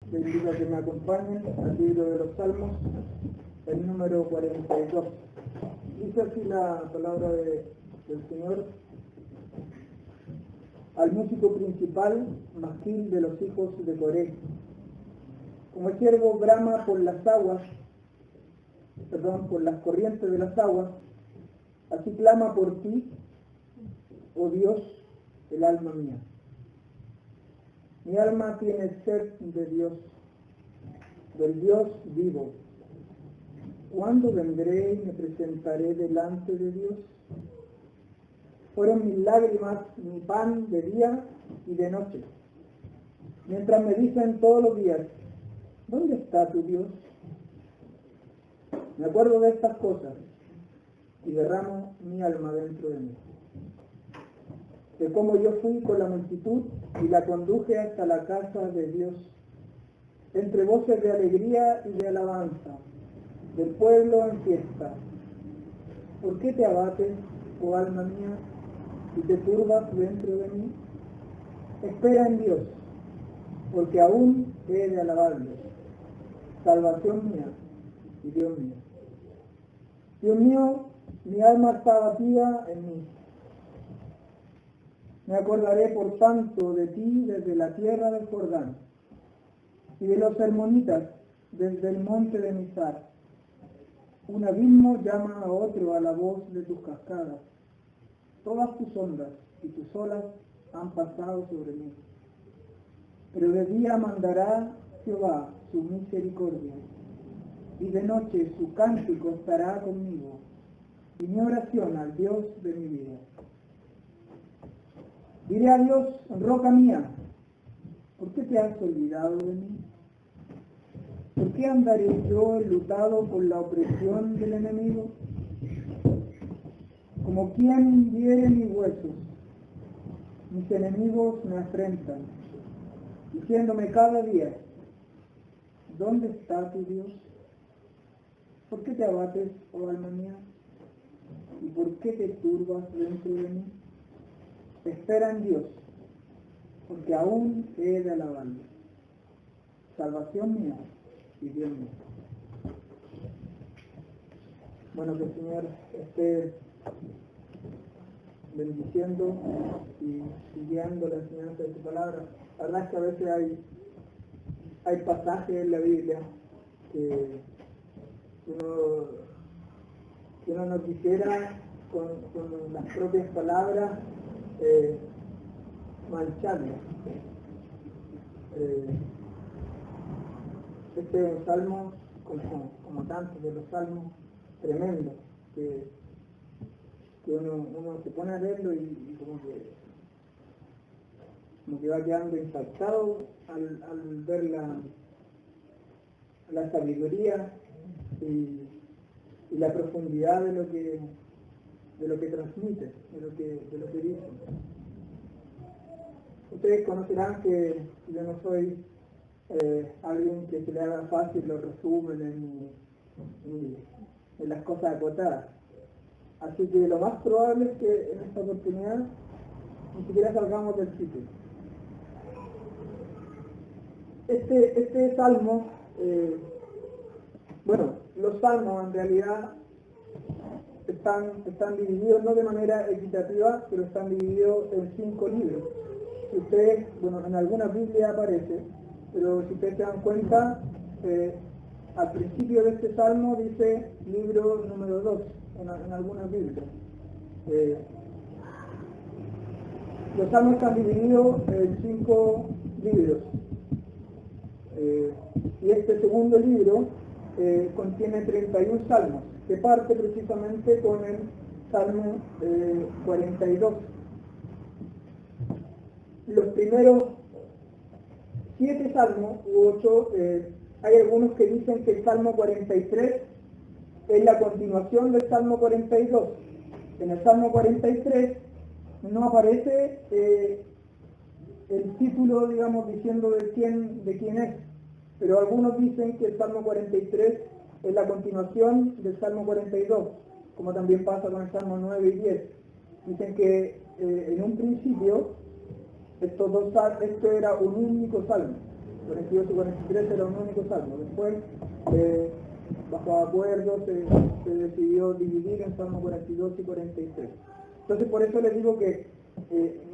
Les invito a que me acompañen al libro de los Salmos, el número 42. Dice así la palabra del Señor: al músico principal, Magil de los hijos de Coré. Como el ciervo brama por las corrientes de las aguas, así clama por ti, oh Dios, el alma mía. Mi alma tiene sed de Dios, del Dios vivo. ¿Cuándo vendré y me presentaré delante de Dios? Fueron mis lágrimas mi pan de día y de noche, mientras me dicen todos los días: ¿dónde está tu Dios? Me acuerdo de estas cosas y derramo mi alma dentro de mí, de cómo yo fui con la multitud y la conduje hasta la casa de Dios, entre voces de alegría y de alabanza, del pueblo en fiesta. ¿Por qué te abates, oh alma mía, y te turbas dentro de mí? Espera en Dios, porque aún he de alabarle, salvación mía y Dios mío. Dios mío, mi alma está abatida en mí. Me acordaré por tanto de ti desde la tierra del Jordán, y de los hermonitas desde el monte de Mizar. Un abismo llama a otro a la voz de tus cascadas. Todas tus ondas y tus olas han pasado sobre mí. Pero de día mandará Jehová su misericordia, y de noche su cántico estará conmigo, y mi oración al Dios de mi vida. Diré a Dios: roca mía, ¿por qué te has olvidado de mí? ¿Por qué andaré yo enlutado por la opresión del enemigo? Como quien hiere mis huesos, mis enemigos me afrentan, diciéndome cada día: ¿dónde está tu Dios? ¿Por qué te abates, oh alma mía? ¿Y por qué te turbas dentro de mí? Espera en Dios, porque aún he de alabarle, salvación mía y Dios mío. Bueno, que el Señor esté bendiciendo y guiando la enseñanza de su palabra. La verdad es que a veces hay pasajes en la Biblia que uno no quisiera con las propias palabras mancharlas. Este es un salmo, como tantos de los salmos, tremendo, que uno se pone a leerlo y como que va quedando impactado al ver la sabiduría y la profundidad de lo que transmite, de lo que dice. Ustedes conocerán que yo no soy alguien que se le haga fácil los resúmenes en las cosas acotadas. Así que lo más probable es que en esta oportunidad ni siquiera salgamos del sitio. Este salmo, los salmos en realidad están divididos no de manera equitativa, pero están divididos en 5 libros. Si ustedes, en algunas Biblias aparece, pero si ustedes se dan cuenta, al principio de este salmo dice libro número 2 en algunas Biblias. Los salmos están divididos en 5 libros. Y este segundo libro contiene 31 salmos, que parte precisamente con el Salmo 42. Los primeros 7 salmos, u 8, hay algunos que dicen que el Salmo 43 es la continuación del Salmo 42. En el Salmo 43 no aparece el título, diciendo de quién es, pero algunos dicen que el Salmo 43 es la continuación del Salmo 42, como también pasa con el Salmo 9 y 10. Dicen que en un principio esto era un único salmo, 42 y 43 era un único salmo. Después, bajo acuerdo, se decidió dividir en Salmo 42 y 43. Entonces, por eso les digo que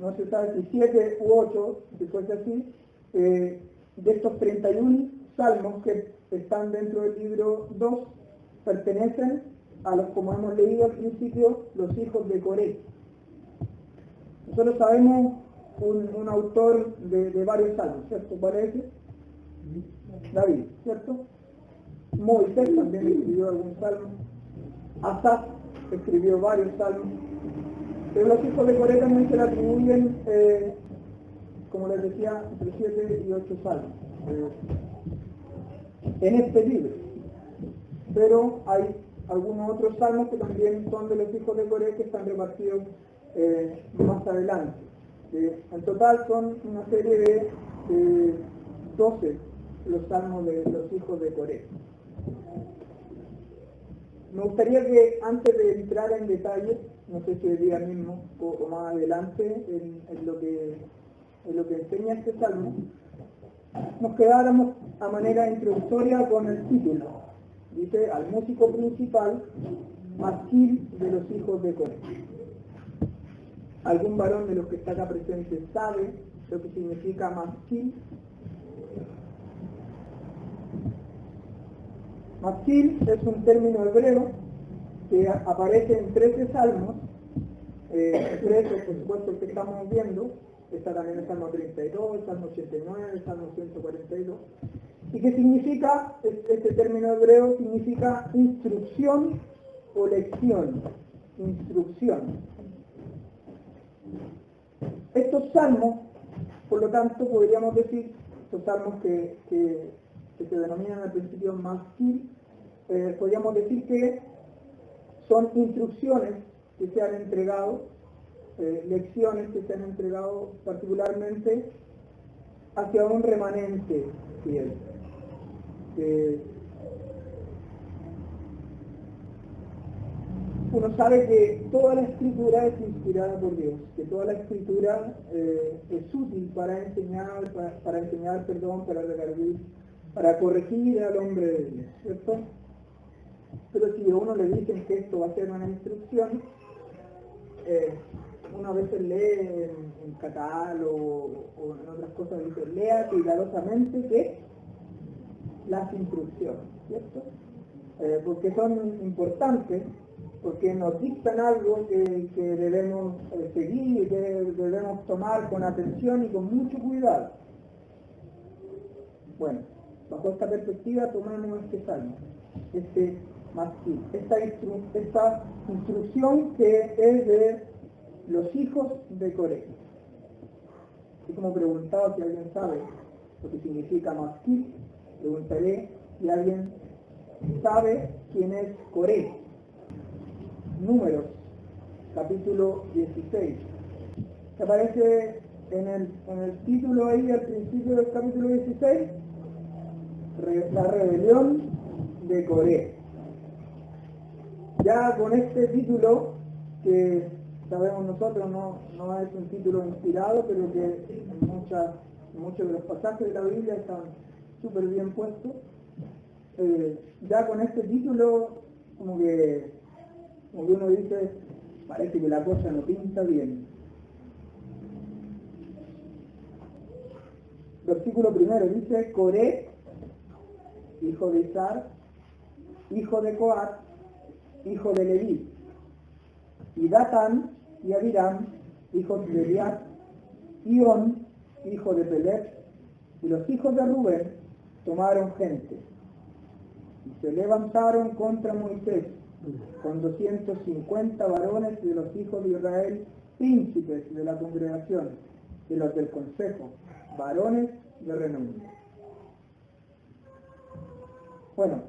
no se sabe si 7 u 8, si fuese así, de estos 31 salmos que están dentro del libro 2, pertenecen a los, como hemos leído al principio, los hijos de Coré. Nosotros sabemos un autor de varios salmos, ¿cierto? ¿Cuál es ese? David, ¿cierto? Moisés también escribió algún salmo. Asaf escribió varios salmos. Pero los hijos de Coré también se le atribuyen, como les decía, entre 7 y 8 salmos en este libro. Pero hay algunos otros salmos que también son de los hijos de Coré que están repartidos más adelante. En total son una serie de 12 los salmos de los hijos de Coré. Me gustaría que antes de entrar en detalle, no sé si el día mismo o más adelante en lo que enseña este salmo, nos quedáramos a manera introductoria con el título. Dice, al músico principal, masquil de los hijos de Coré. ¿Algún varón de los que está acá presente sabe lo que significa masquil? Masquil es un término hebreo que aparece en 13 salmos, 13 por supuesto que estamos viendo, está también el Salmo 32, el Salmo 89, el Salmo 142, y que significa, este término hebreo significa instrucción o lección, instrucción. Estos salmos, por lo tanto, podríamos decir, estos salmos que se denominan al principio masquil, podríamos decir que son instrucciones que se han entregado, lecciones que se han entregado particularmente hacia un remanente fiel. Uno sabe que toda la escritura es inspirada por Dios, que toda la escritura es útil para enseñar, para redarguir, para corregir al hombre de Dios, ¿cierto? Pero si a uno le dicen que esto va a ser una instrucción, uno a veces lee en catálogo o en otras cosas, dice, lea cuidadosamente que las instrucciones, ¿cierto? Porque son importantes, porque nos dictan algo que debemos seguir, que debemos tomar con atención y con mucho cuidado. Bueno, bajo esta perspectiva tomemos este salmo, este masquil, esta instrucción que es de los hijos de Coré. Y como preguntaba si alguien sabe lo que significa masquil, preguntaré si alguien sabe quién es Coré. Números, capítulo 16. ¿Te aparece en el título ahí al principio del capítulo 16? La rebelión de Coré. Ya con este título, que sabemos nosotros no es un título inspirado, pero que en muchos de los pasajes de la Biblia están súper bien puestos, ya con este título como que uno dice, parece que la cosa no pinta bien. Versículo primero dice, Coré, hijo de Izar, hijo de Coat, hijo de Leví, y Datán y Abiram, hijos de Eliab, Ión, hijo de Pelet, y los hijos de Rubén tomaron gente, y se levantaron contra Moisés, con 250 varones de los hijos de Israel, príncipes de la congregación, de los del consejo, varones de renombre. Bueno,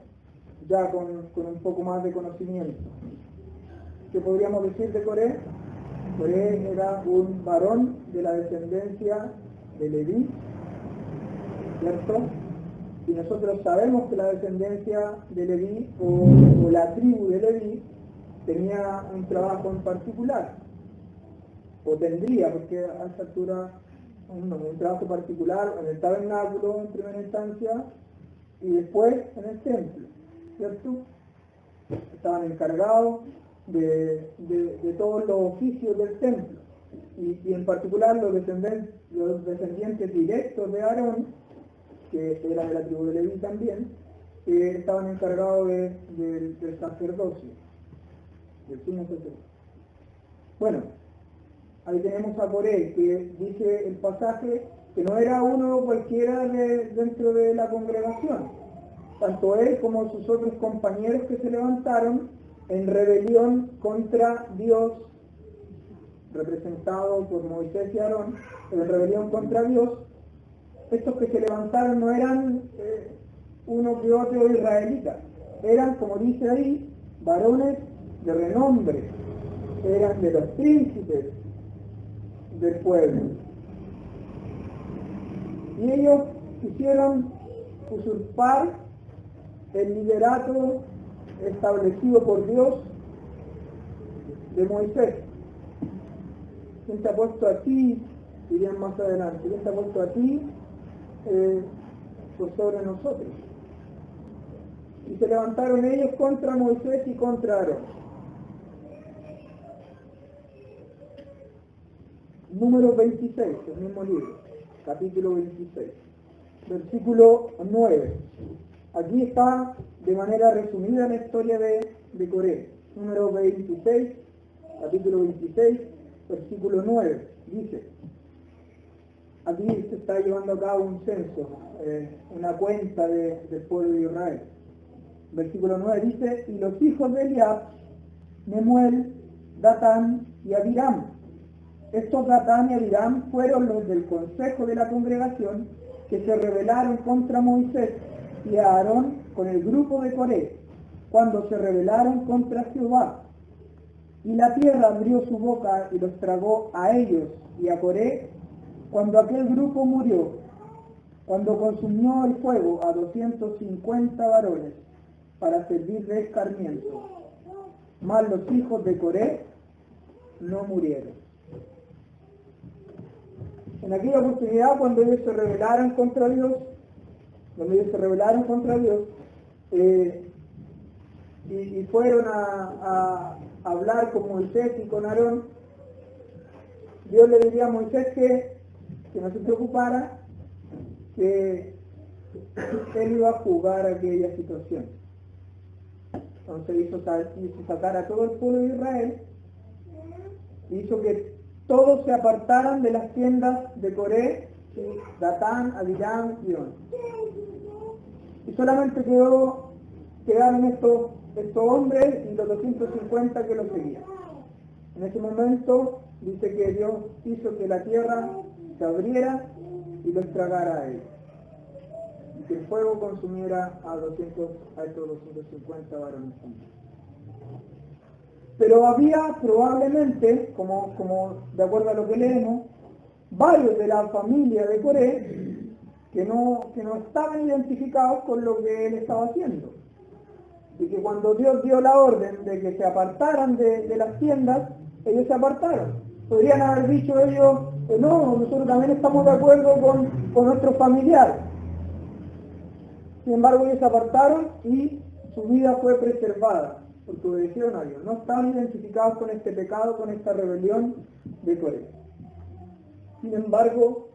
ya con un poco más de conocimiento, ¿qué podríamos decir de Coré? Coré era un varón de la descendencia de Leví, ¿cierto? Y nosotros sabemos que la descendencia de Leví o la tribu de Leví tenía un trabajo en particular, o tendría, porque a esta altura un trabajo particular en el tabernáculo en primera instancia y después en el templo, ¿cierto? Estaban encargados de todos los oficios del templo y en particular los descendientes directos de Aarón, que era de la tribu de Leví también, estaban encargados del sacerdocio, del sumo sacerdocio. Bueno, ahí tenemos a Coré, que dice el pasaje que no era uno cualquiera dentro de la congregación. Tanto él como sus otros compañeros que se levantaron en rebelión contra Dios, representado por Moisés y Aarón, en rebelión contra Dios. Estos que se levantaron no eran uno que otro israelitas, eran, como dice ahí, varones de renombre, eran de los príncipes del pueblo. Y ellos quisieron usurpar el liderato establecido por Dios de Moisés. ¿Quién te ha puesto a ti? Dirían más adelante, ¿quién te ha puesto a ti por sobre nosotros? Y se levantaron ellos contra Moisés y contra Aarón. Número 26, el mismo libro, capítulo 26, versículo 9. Aquí está de manera resumida la historia de Coré. Número 26, capítulo 26, versículo 9. Dice, aquí se está llevando a cabo un censo, una cuenta del pueblo de Israel. Versículo 9 dice, y los hijos de Eliab, Nemuel, Datán y Abiram. Estos Datán y Abiram fueron los del consejo de la congregación que se rebelaron contra Moisés y a Aarón con el grupo de Coré, cuando se rebelaron contra Jehová. Y la tierra abrió su boca y los tragó a ellos y a Coré, cuando aquel grupo murió, cuando consumió el fuego a 250 varones para servir de escarmiento. Mas los hijos de Coré no murieron. En aquella oportunidad, cuando ellos se rebelaron contra Dios, y fueron a hablar con Moisés y con Aarón, Dios le diría a Moisés que no se preocupara, que él iba a juzgar aquella situación. Entonces hizo sacar a todo el pueblo de Israel, hizo que todos se apartaran de las tiendas de Coré, Datán, Abiram y On. Y solamente quedaron estos hombres y los 250 que los seguían. En ese momento dice que Dios hizo que la tierra se abriera y los tragara a ellos. Y que el fuego consumiera a estos 250 varones. Pero había probablemente, como de acuerdo a lo que leemos, varios de la familia de Coré que no estaban identificados con lo que él estaba haciendo. Y que cuando Dios dio la orden de que se apartaran de las tiendas, ellos se apartaron. Podrían haber dicho ellos, no, nosotros también estamos de acuerdo con nuestros familiares. Sin embargo, ellos se apartaron y su vida fue preservada, porque obedecieron a Dios. No estaban identificados con este pecado, con esta rebelión de Coré. Sin embargo,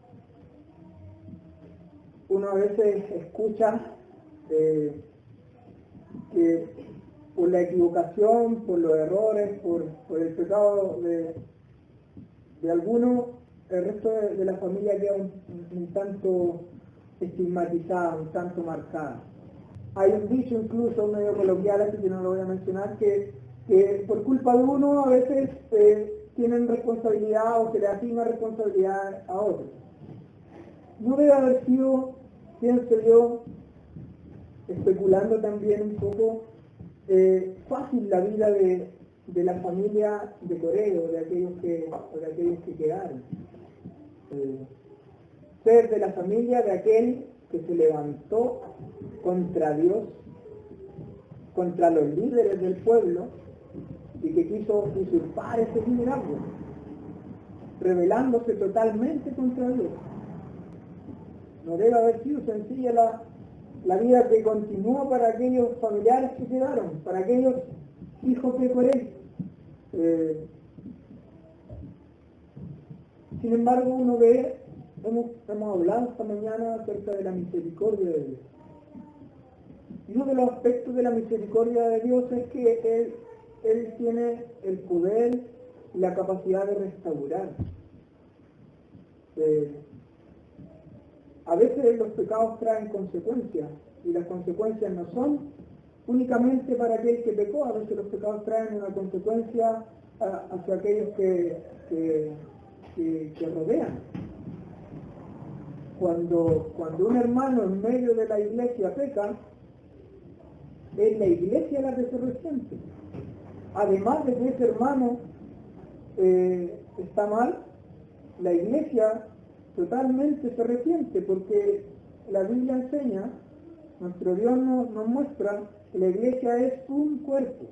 uno a veces escucha que por la equivocación, por los errores, por el pecado de algunos, el resto de la familia queda un tanto estigmatizada, un tanto marcada. Hay un dicho incluso medio coloquial, así que no lo voy a mencionar, que por culpa de uno a veces tienen responsabilidad o se le asigna responsabilidad a otros. No debe haber sido, pienso yo, especulando también un poco, fácil la vida de la familia de Coré o de aquellos que quedaron. Ser de la familia de aquel que se levantó contra Dios, contra los líderes del pueblo y que quiso usurpar ese liderazgo, rebelándose totalmente contra Dios. No debe haber sido sencilla la vida que continuó para aquellos familiares que quedaron, para aquellos hijos de Coré. Sin embargo, uno ve, hemos hablado esta mañana acerca de la misericordia de Dios. Y uno de los aspectos de la misericordia de Dios es que Él tiene el poder y la capacidad de restaurar. A veces los pecados traen consecuencias, y las consecuencias no son únicamente para aquel que pecó. A veces los pecados traen una consecuencia hacia aquellos que rodean. Cuando un hermano en medio de la iglesia peca, es la iglesia la que se resiente. Además de que ese hermano está mal, la iglesia totalmente se resiente, porque la Biblia enseña, nuestro Dios nos muestra que la iglesia es un cuerpo.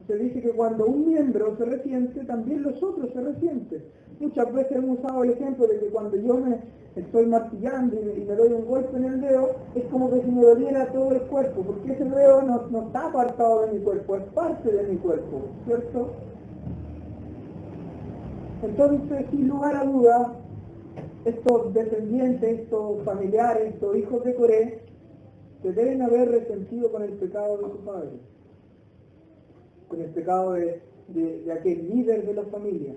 Se dice que cuando un miembro se resiente, también los otros se resienten. Muchas veces hemos usado el ejemplo de que cuando yo me estoy martillando y me doy un golpe en el dedo, es como que si me doliera todo el cuerpo, porque ese dedo no está apartado de mi cuerpo, es parte de mi cuerpo, ¿cierto? Entonces, sin lugar a dudas, estos descendientes, estos familiares, estos hijos de Coré, se deben haber resentido con el pecado de su padre, con el pecado de aquel líder de la familia,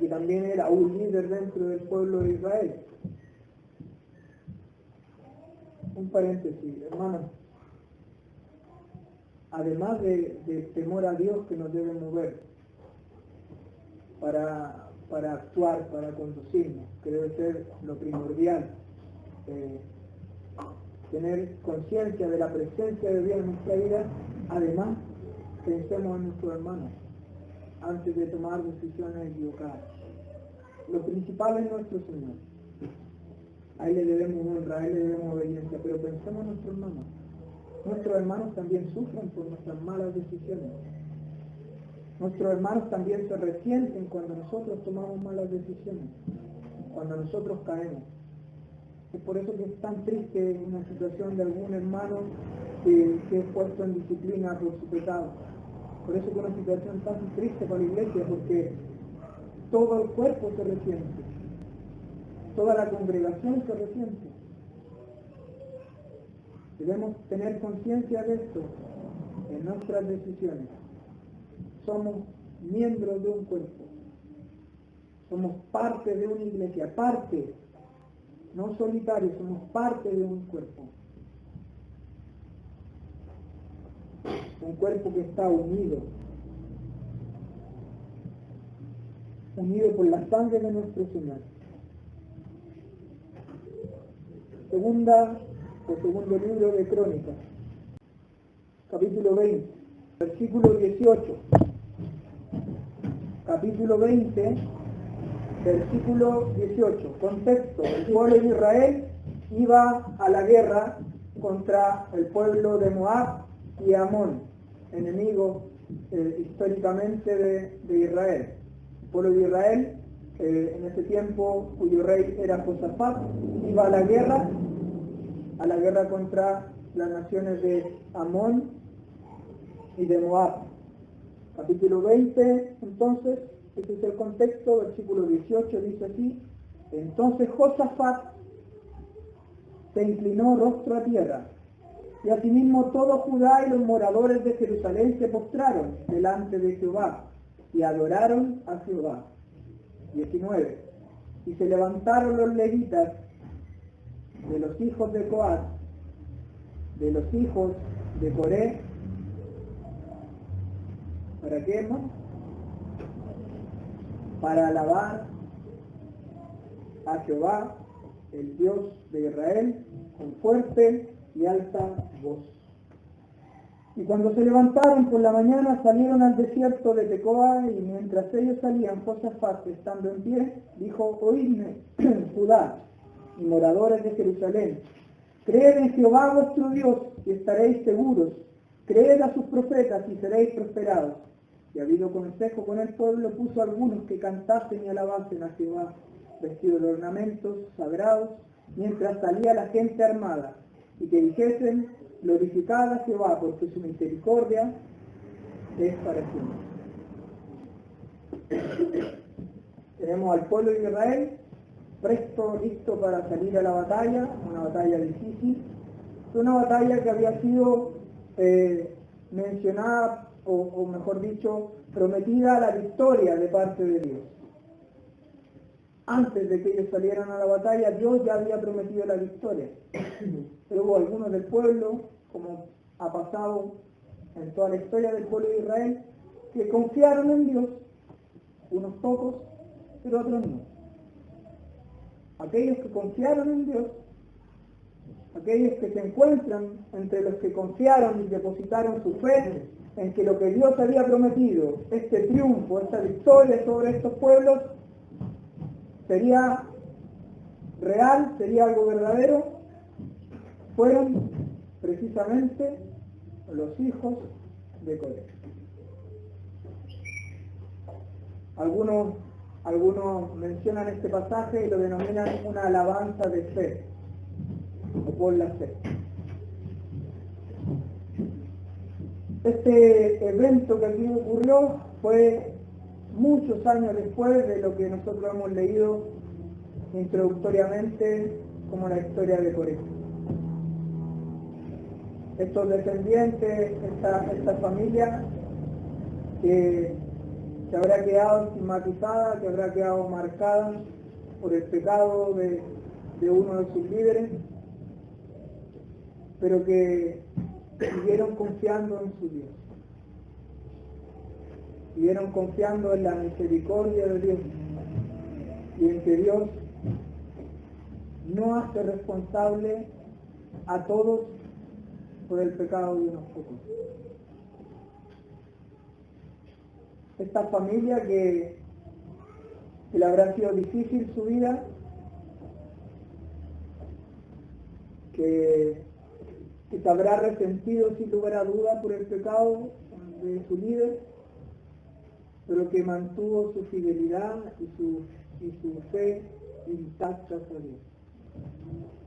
que también era un líder dentro del pueblo de Israel. Un paréntesis, hermanos. Además de temor a Dios que nos debe mover para actuar, para conducirnos, que debe ser lo primordial, tener conciencia de la presencia de Dios en nuestra vida. Además, pensemos en nuestros hermanos antes de tomar decisiones equivocadas. Lo principal es nuestro Señor. A Él le debemos honra, a Él le debemos obediencia, pero pensemos en nuestros hermanos. Nuestros hermanos también sufren por nuestras malas decisiones. Nuestros hermanos también se resienten cuando nosotros tomamos malas decisiones, cuando nosotros caemos. Es por eso que es tan triste una situación de algún hermano que es puesto en disciplina por su pecado. Por eso es una situación tan triste para la iglesia, porque todo el cuerpo se resiente, toda la congregación se resiente. Debemos tener conciencia de esto en nuestras decisiones. Somos miembros de un cuerpo, somos parte de una iglesia, parte, no solitarios, somos parte de un cuerpo que está unido por la sangre de nuestro Señor. Segundo libro de Crónicas, capítulo 20, versículo 18. Capítulo 20, versículo 18. Contexto: el pueblo de Israel iba a la guerra contra el pueblo de Moab y Amón, enemigos históricamente de Israel. El pueblo de Israel, en ese tiempo, cuyo rey era Josafat, iba a la guerra contra las naciones de Amón y de Moab. Capítulo 20, entonces, ese es el contexto, versículo 18 dice así: entonces Josafat se inclinó rostro a tierra, y asimismo todo Judá y los moradores de Jerusalén se postraron delante de Jehová, y adoraron a Jehová. 19. Y se levantaron los levitas de los hijos de Coat, de los hijos de Coré. ¿Para qué, hermano? Para alabar a Jehová, el Dios de Israel, con fuerte y alta voz. Y cuando se levantaron por la mañana, salieron al desierto de Tecoa, y mientras ellos salían, Josafat, estando en pie, dijo: oídme, Judá y moradores de Jerusalén, creed en Jehová vuestro Dios y estaréis seguros, creed a sus profetas y seréis prosperados. Y habido consejo con el pueblo, puso a algunos que cantasen y alabasen a Jehová, vestidos de ornamentos sagrados, mientras salía la gente armada, y que dijesen, glorificad a Jehová, porque su misericordia es para siempre. Tenemos al pueblo de Israel presto, listo para salir a la batalla, una batalla difícil, una batalla que había sido mencionada, o mejor dicho, prometida a la victoria de parte de Dios. Antes de que ellos salieran a la batalla, Dios ya había prometido la victoria. Pero hubo algunos del pueblo, como ha pasado en toda la historia del pueblo de Israel, que confiaron en Dios, unos pocos, pero otros no. Aquellos que confiaron en Dios, aquellos que se encuentran entre los que confiaron y depositaron su fe en que lo que Dios había prometido, este triunfo, esta victoria sobre estos pueblos, sería real, sería algo verdadero, fueron precisamente los hijos de Coré. Algunos mencionan este pasaje y lo denominan una alabanza de fe, o por la fe. Este evento que aquí ocurrió fue muchos años después de lo que nosotros hemos leído introductoriamente como la historia de Coré. Estos descendientes, esta familia que habrá quedado estigmatizada, que habrá quedado marcada por el pecado de uno de sus líderes, pero que siguieron confiando en su Dios. Siguieron confiando en la misericordia de Dios y en que Dios no hace responsable a todos por el pecado de unos pocos. Esta familia que le habrá sido difícil su vida, que se habrá resentido sin lugar a duda por el pecado de su líder, pero que mantuvo su fidelidad y su fe intacta a Dios.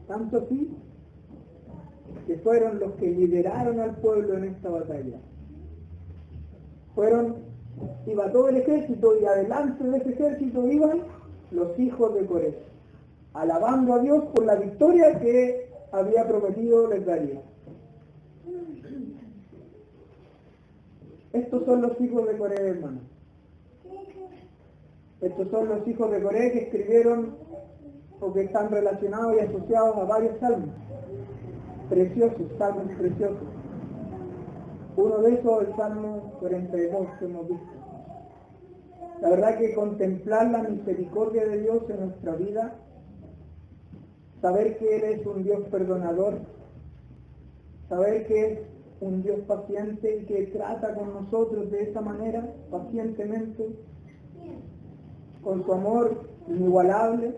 Tanto así que fueron los que lideraron al pueblo en esta batalla. Iba todo el ejército y adelante de ese ejército iban los hijos de Coré, alabando a Dios por la victoria que había prometido les daría. Estos son los hijos de Coré, hermanos. Estos son los hijos de Coré que escribieron o que están relacionados y asociados a varios salmos. Preciosos, salmos preciosos. Uno de esos es el Salmo 42 que hemos visto. La verdad que contemplar la misericordia de Dios en nuestra vida, saber que Él es un Dios perdonador, saber que es un Dios paciente y que trata con nosotros de esa manera, pacientemente, con su amor inigualable,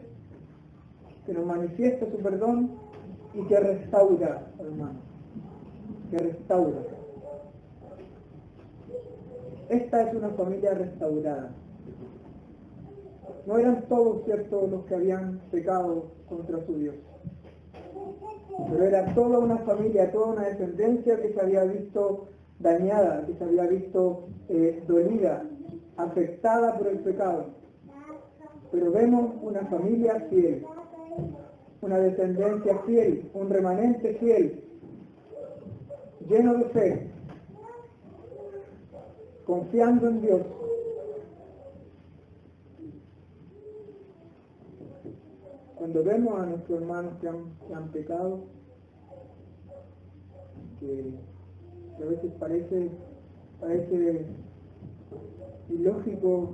que nos manifiesta su perdón y que restaura, hermano, que restaura. Esta es una familia restaurada. No eran todos, ¿cierto?, los que habían pecado contra su Dios, pero era toda una familia, toda una descendencia que se había visto dañada, que se había visto dolida, afectada por el pecado. Pero vemos una familia fiel, una descendencia fiel, un remanente fiel, lleno de fe, confiando en Dios. Cuando vemos a nuestros hermanos que han pecado, que a veces parece ilógico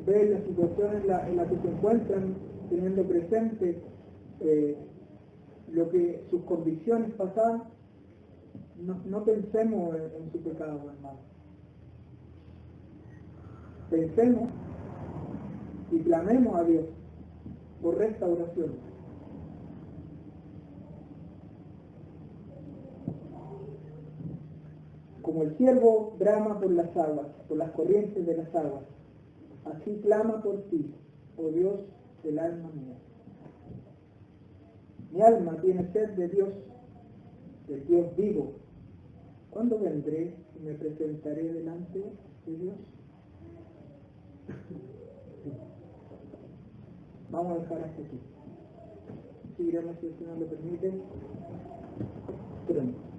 ver la situación en la que se encuentran, teniendo presente lo que sus convicciones pasadas, no pensemos en su pecado, hermano. Pensemos y clamemos a Dios por restauración. Como el ciervo brama por las aguas, por las corrientes de las aguas, así clama por ti, oh Dios, del alma mía. Mi alma tiene sed de Dios, del Dios vivo. ¿Cuándo vendré y me presentaré delante de Dios? Vamos a dejar hasta aquí. Seguiremos, si el Señor lo permite, pronto.